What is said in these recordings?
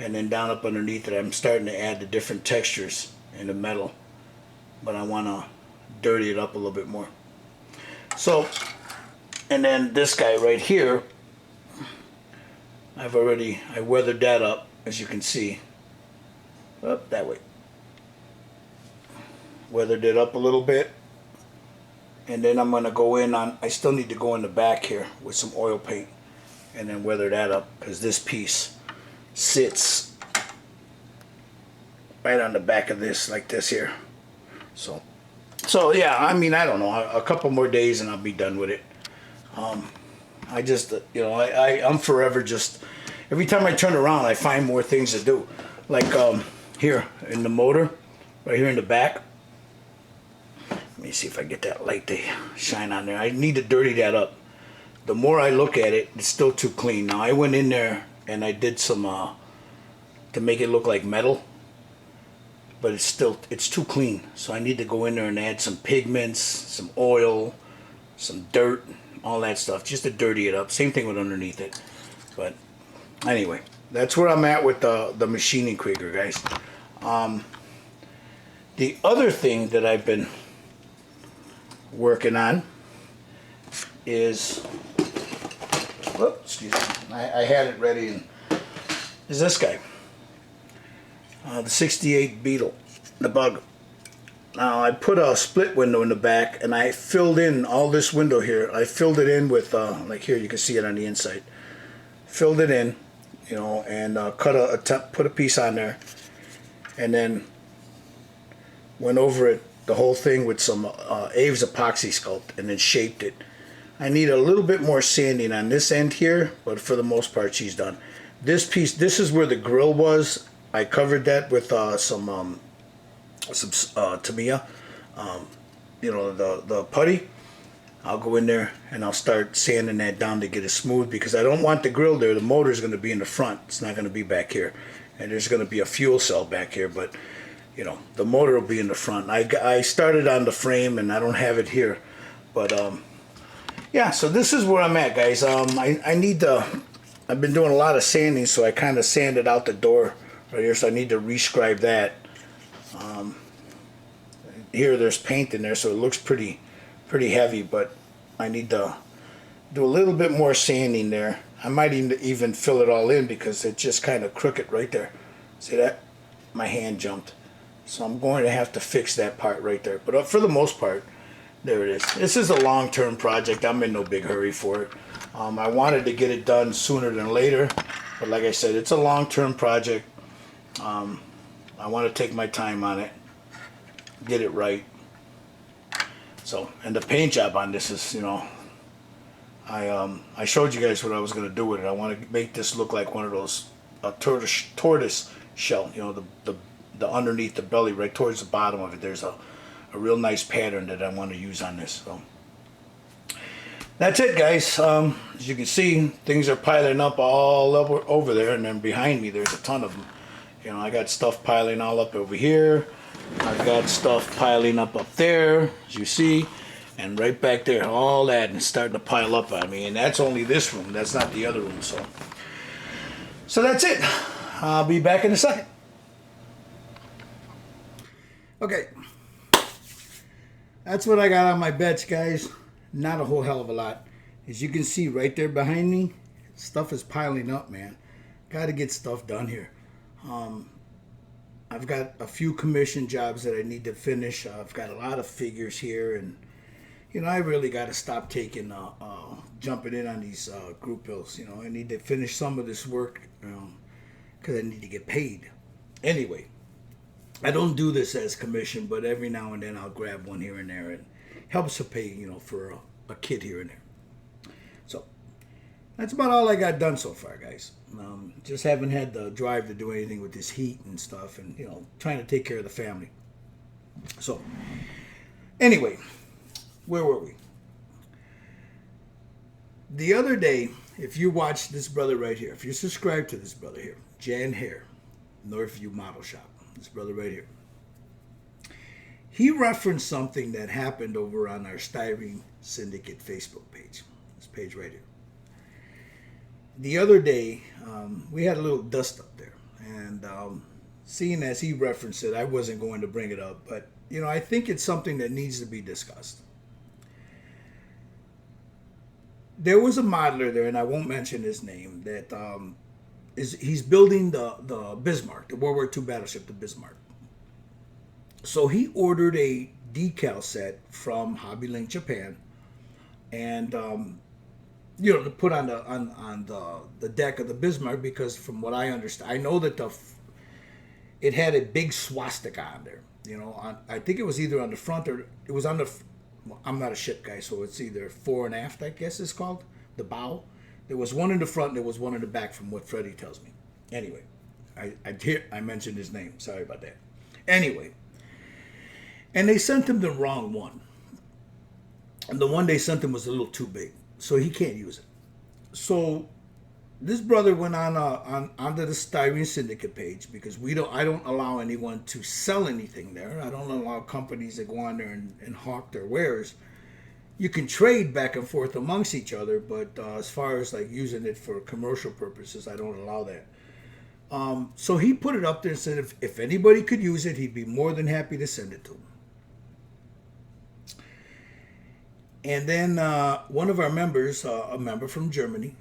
And then down up underneath it, I'm starting to add the different textures in the metal. But I want to dirty it up a little bit more. So, and then this guy right here, I weathered that up, as you can see. Up that way. Weathered it up a little bit. And then I'm going to go in on, I still need to go in the back here with some oil paint. And then weather that up, because this piece sits right on the back of this, like this here. So yeah, I mean, I don't know, a couple more days and I'll be done with it. I just, you know, I'm forever just, every time I turn around, I find more things to do. Like here in the motor, right here in the back. Let me see if I get that light to shine on there. I need to dirty that up. The more I look at it, it's still too clean. Now I went in there and I did some to make it look like metal, but it's too clean. So I need to go in there and add some pigments, some oil, some dirt, all that stuff, just to dirty it up. Same thing with underneath it. But anyway, that's where I'm at with the Maschinen Krieger, guys. The other thing that I've been working on is, excuse me, I had it ready, and is this guy, the 68 Beetle, the Bug. Now I put a split window in the back, and I filled in all this window here. I filled it in with like here, you can see it on the inside. Filled it in, you know, and put a piece on there, and then went over it, the whole thing, with some Aves epoxy sculpt, and then shaped it. I need a little bit more sanding on this end here, but for the most part she's done. This piece, this is where the grill was. I covered that with some Tamiya, you know, the putty. I'll go in there and I'll start sanding that down to get it smooth, because I don't want the grill there. The motor's going to be in the front. It's not going to be back here. And there's going to be a fuel cell back here, but you know, the motor will be in the front. I started on the frame and I don't have it here, but yeah, so this is where I'm at, guys. I need to, I've been doing a lot of sanding, so I kind of sanded out the door right here, so I need to rescribe that. Here there's paint in there, so it looks pretty heavy, but I need to do a little bit more sanding there. I might even fill it all in, because it's just kind of crooked right there. See that? My hand jumped. So I'm going to have to fix that part right there. But for the most part, there it is. This is a long-term project. I'm in no big hurry for it. I wanted to get it done sooner than later, but like I said, it's a long-term project. I want to take my time on it, get it right. So, and the paint job on this is, you know, I showed you guys what I was going to do with it. I want to make this look like one of those tortoise shell, you know, the underneath the belly, right towards the bottom of it, there's a real nice pattern that I want to use on this. So that's it, guys. As you can see, things are piling up all over there, and then behind me there's a ton of them. You know, I got stuff piling all up over here. I've got stuff piling up there, as you see, and right back there, all that, and starting to pile up on me. And that's only this room. That's not the other room. So that's it. I'll be back in a second. Okay, that's what I got on my bets, guys. Not a whole hell of a lot. As you can see right there behind me, stuff is piling up, man. Got to get stuff done here. I've got a few commission jobs that I need to finish. I've got a lot of figures here, and you know, I really got to stop taking jumping in on these group bills. You know, I need to finish some of this work because I need to get paid. Anyway, I don't do this as commission, but every now and then I'll grab one here and there, and helps to pay, you know, for a kid here and there. So that's about all I got done so far, guys. Just haven't had the drive to do anything with this heat and stuff, and you know, trying to take care of the family. So anyway, where were we? The other day, if you watch this brother right here, if you subscribe to this brother here, Jan Haayer, Northview Model Shop, this brother right here, he referenced something that happened over on our Styrene Syndicate Facebook page. This page right here. The other day, we had a little dust up there, And seeing as he referenced it, I wasn't going to bring it up, but I think it's something that needs to be discussed. There was a modeler there, and I won't mention his name, that he's building the Bismarck, the World War II battleship, the Bismarck. So he ordered a decal set from Hobby Link Japan, and to put on the deck of the Bismarck, because from what I understand, I know that it had a big swastika on there. I think it was either on the front or it was on the. I'm not a ship guy, so it's either fore and aft, I guess it's called, the bow. There was one in the front and there was one in the back, from what Freddie tells me. Anyway, I mentioned his name. Sorry about that. Anyway, and they sent him the wrong one. And the one they sent him was a little too big, so he can't use it. So this brother went onto the Styrene Syndicate page, because I don't allow anyone to sell anything there. I don't allow companies that go on there and hawk their wares. You can trade back and forth amongst each other, but as far as like using it for commercial purposes, I don't allow that. So he put it up there and said if anybody could use it, he'd be more than happy to send it to them. And then one of our members, a member from Germany,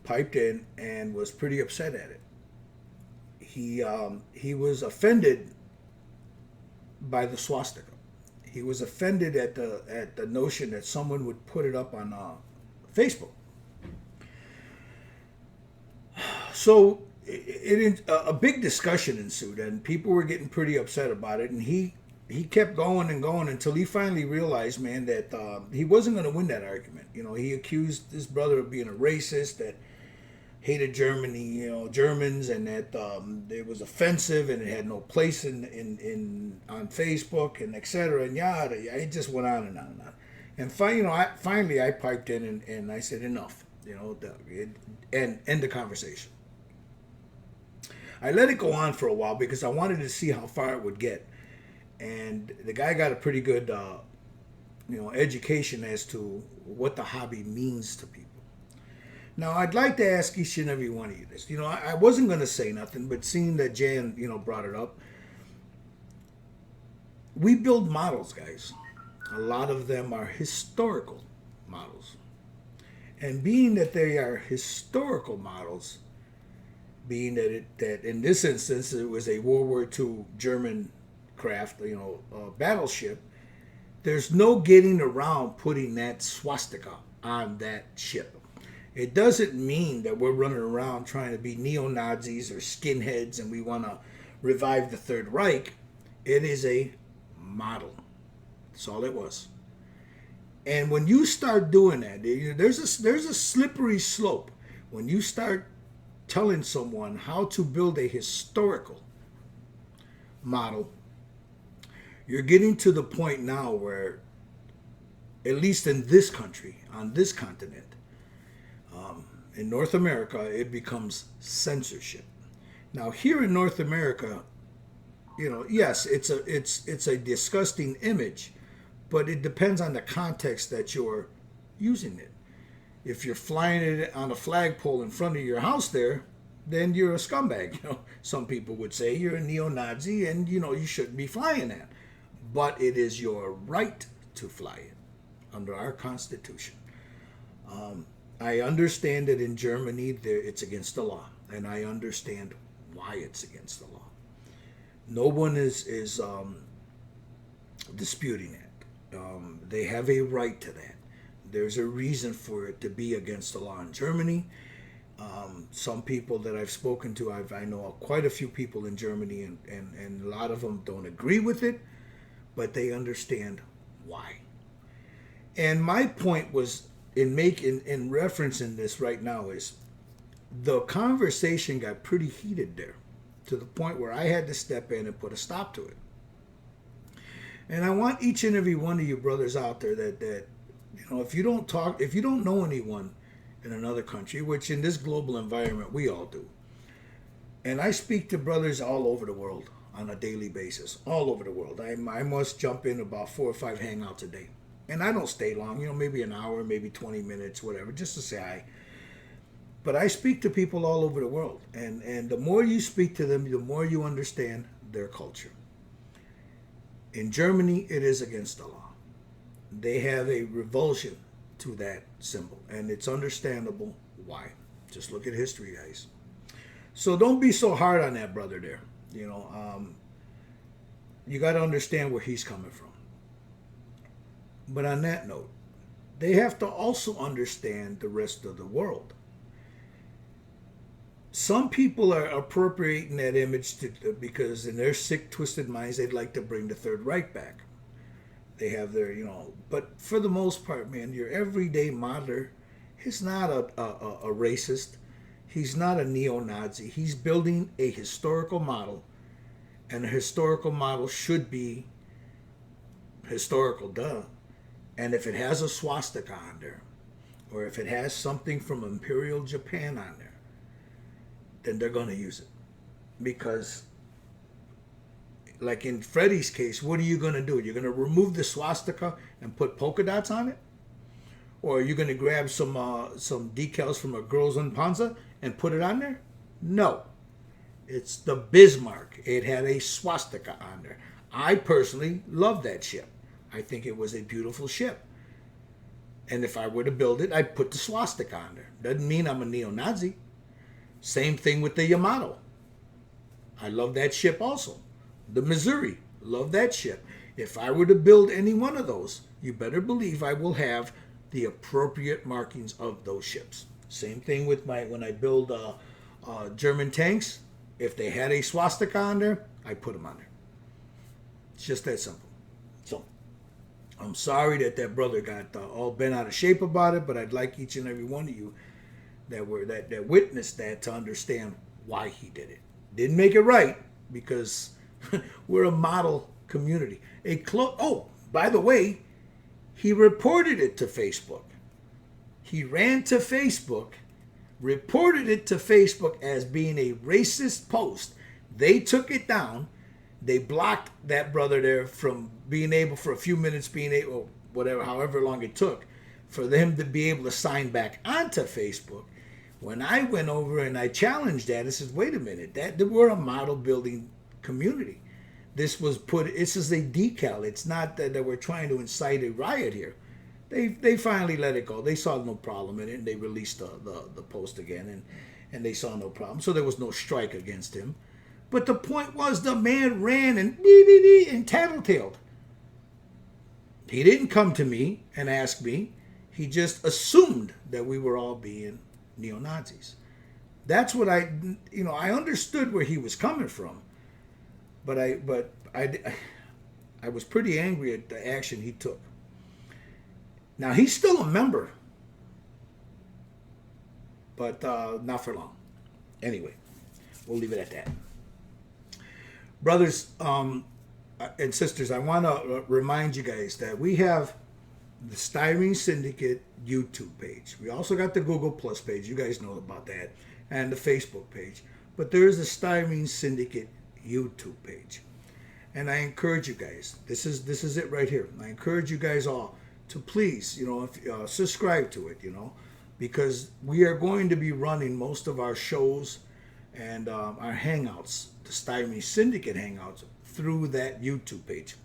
piped in and was pretty upset at it. He was offended by the swastika. He was offended at the notion that someone would put it up on Facebook. So a big discussion ensued, and people were getting pretty upset about it. And he kept going and going until he finally realized, man, that he wasn't going to win that argument. He accused his brother of being a racist, that hated Germany, Germans, and that it was offensive and it had no place in on Facebook and etc. And yada. It just went on and on and on. And finally I piped in and I said enough, and end the conversation. I let it go on for a while because I wanted to see how far it would get, and the guy got a pretty good education as to what the hobby means to people. Now, I'd like to ask each and every one of you this. I wasn't going to say nothing, but seeing that Jan, brought it up, we build models, guys. A lot of them are historical models. And being that they are historical models, being that in this instance it was a World War II German craft, battleship, there's no getting around putting that swastika on that ship. It doesn't mean that we're running around trying to be neo-Nazis or skinheads and we want to revive the Third Reich. It is a model. That's all it was. And when you start doing that, there's a slippery slope. When you start telling someone how to build a historical model, you're getting to the point now where, at least in this country, on this continent, in North America, it becomes censorship. Now, here in North America, yes, it's a disgusting image, but it depends on the context that you're using it. If you're flying it on a flagpole in front of your house there, then you're a scumbag. Some people would say you're a neo-Nazi and you shouldn't be flying that. But it is your right to fly it under our Constitution. I understand that in Germany it's against the law, and I understand why it's against the law. No one is disputing it. They have a right to that. There's a reason for it to be against the law in Germany. Some people that I've spoken to, I know quite a few people in Germany, and a lot of them don't agree with it, but they understand why. And my point was in referencing this right now is the conversation got pretty heated there, to the point where I had to step in and put a stop to it. And I want each and every one of you brothers out there that if you don't know anyone in another country, which in this global environment we all do, and I speak to brothers all over the world on a daily basis, all over the world. I must jump in about 4 or 5 hangouts a day. And I don't stay long, maybe an hour, maybe 20 minutes, whatever, just to say hi. But I speak to people all over the world, and the more you speak to them, the more you understand their culture. In Germany, it is against the law. They have a revulsion to that symbol, and it's understandable why. Just look at history, guys. So don't be so hard on that brother there. You got to understand where he's coming from. But on that note, they have to also understand the rest of the world. Some people are appropriating that image because in their sick, twisted minds, they'd like to bring the Third Reich back. They have their, but for the most part, man, your everyday modeler is not a racist. He's not a neo-Nazi. He's building a historical model, and a historical model should be historical, duh. And if it has a swastika on there, or if it has something from Imperial Japan on there, then they're going to use it. Because, like in Freddie's case, what are you going to do? You're going to remove the swastika and put polka dots on it? Or are you going to grab some decals from a girl's Panza and put it on there? No. It's the Bismarck. It had a swastika on there. I personally love that ship. I think it was a beautiful ship. And if I were to build it, I'd put the swastika on there. Doesn't mean I'm a neo-Nazi. Same thing with the Yamato. I love that ship also. The Missouri, love that ship. If I were to build any one of those, you better believe I will have the appropriate markings of those ships. Same thing with when I build German tanks. If they had a swastika on there, I put them on there. It's just that simple. So, I'm sorry that brother got all bent out of shape about it, but I'd like each and every one of you that witnessed that to understand why he did it. Didn't make it right because we're a model community. By the way, he reported it to Facebook. He ran to Facebook, reported it to Facebook as being a racist post. They took it down. They blocked that brother there from being able for a few minutes, however long it took, for them to be able to sign back onto Facebook. When I went over and I challenged that, I said, wait a minute, we're a model building community. This is a decal. It's not that we're trying to incite a riot here. They finally let it go. They saw no problem in it, and they released the post again, and they saw no problem. So there was no strike against him. But the point was the man ran and and tattletaled. He didn't come to me and ask me. He just assumed that we were all being neo-Nazis. That's what I understood where he was coming from. But I was pretty angry at the action he took. Now, he's still a member, but not for long. Anyway, we'll leave it at that. Brothers and sisters, I want to remind you guys that we have the Styrene Syndicate YouTube page. We also got the Google Plus page. You guys know about that. And the Facebook page. But there is a Styrene Syndicate YouTube page. And I encourage you guys, this is it right here. I encourage you guys all to please, subscribe to it, because we are going to be running most of our shows and our hangouts, the Styrene Syndicate hangouts, through that YouTube page.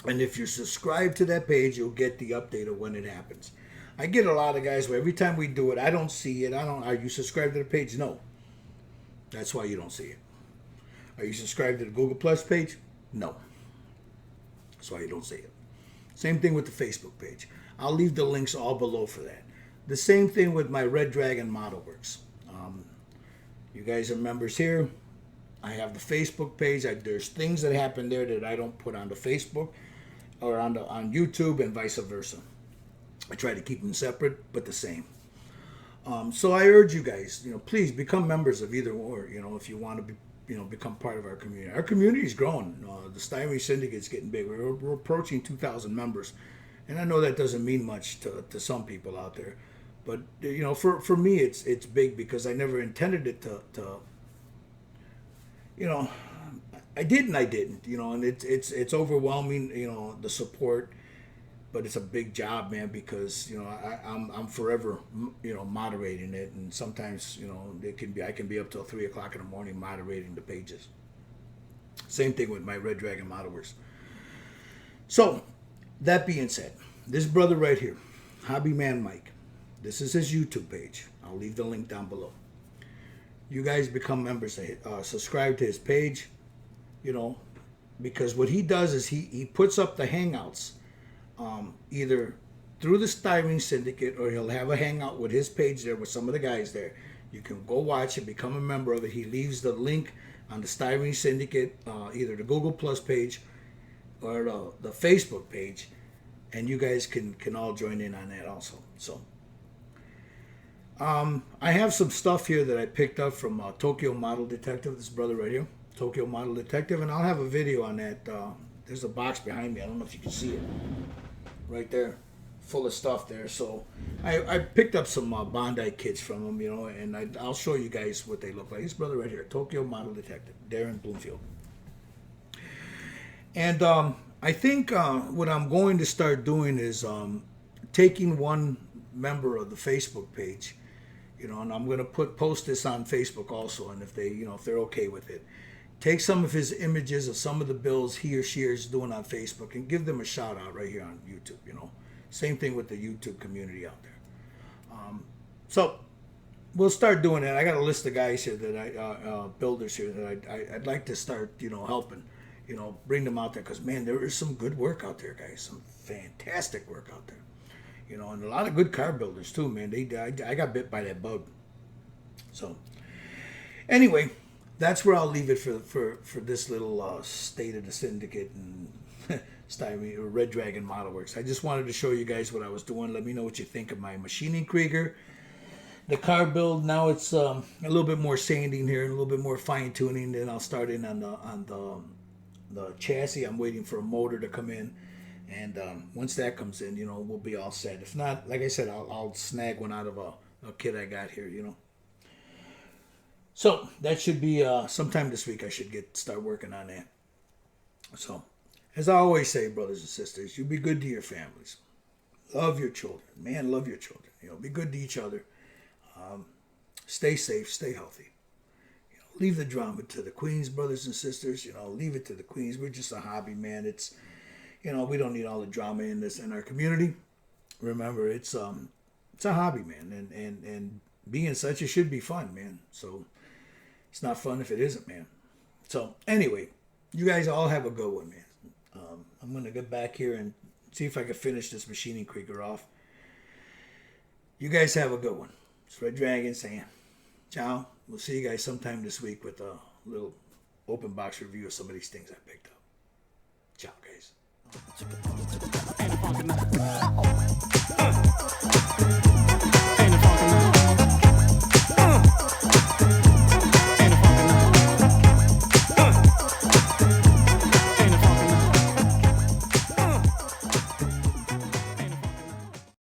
And if you're subscribed to that page, you'll get the update of when it happens. I get a lot of guys where every time we do it, I don't see it. Are you subscribed to the page? No. That's why you don't see it. Are you subscribed to the Google Plus page? No. That's why you don't see it. Same thing with the Facebook page. I'll leave the links all below for that. The same thing with my Reddragon Model Works. You guys are members here. I have the Facebook page. There's things that happen there that I don't put on the Facebook or on YouTube and vice versa. I try to keep them separate, but the same. So I urge you guys, please become members of either or, if you want to be, become part of our community. Our community is growing. The Styrene Syndicate is getting big. We're approaching 2,000 members. And I know that doesn't mean much to some people out there. But, for me, it's big because I never intended it to I did and I didn't, and it's overwhelming, the support. but it's a big job, man, because I'm forever moderating it, and sometimes I can be up till 3 o'clock in the morning moderating the pages. Same thing with my Reddragon Model Works. So that being said, this brother right here, Hobby Man Mike, this is his YouTube page. I'll leave the link down below. You guys become members, subscribe to his page, because what he does is he puts up the hangouts, either through the Styrene Syndicate, or he'll have a hangout with his page there with some of the guys there. You can go watch it, become a member of it. He leaves the link on the Styrene Syndicate, either the Google Plus page or the Facebook page, and you guys can all join in on that also. So I have some stuff here that I picked up from Tokyo Model Detective, this brother right here, Tokyo Model Detective, and I'll have a video on that. There's a box behind me. I don't know if you can see it right there, full of stuff there. So I picked up some Bondi kits from him, and I'll show you guys what they look like. This brother right here, Tokyo Model Detective, Darren Bloomfield. And I think what I'm going to start doing is taking one member of the Facebook page, and I'm going to post this on Facebook also, and if they're okay with it, take some of his images of some of the builds he or she is doing on Facebook and give them a shout out right here on YouTube. Same thing with the YouTube community out there. So we'll start doing that. I got a list of guys here that builders here that I'd like to start helping, bring them out there, because man, there is some good work out there, guys. Some fantastic work out there. And a lot of good car builders too, man. I got bit by that bug. So anyway, that's where I'll leave it for this little State of the Syndicate and Styrene or Reddragon Model Works. I just wanted to show you guys what I was doing. Let me know what you think of my Maschinen Krieger. The car build, now it's a little bit more sanding here, and a little bit more fine tuning. Then I'll start in on the chassis. I'm waiting for a motor to come in. And once that comes in, we'll be all set. If not, like I said, I'll snag one out of a kit I got here, So that should be sometime this week. I should start working on that. So, as I always say, brothers and sisters, you be good to your families. Love your children. Man, love your children. Be good to each other. Stay safe. Stay healthy. Leave the drama to the queens, brothers and sisters. Leave it to the queens. We're just a hobby, man. It's we don't need all the drama in our community. Remember, it's a hobby, man, and being such, it should be fun, man. So it's not fun if it isn't, man. So anyway, you guys all have a good one, man. I'm gonna get back here and see if I can finish this Maschinen Krieger off. You guys have a good one. It's Reddragon saying ciao. We'll see you guys sometime this week with a little open box review of some of these things I picked up. Ciao, guys.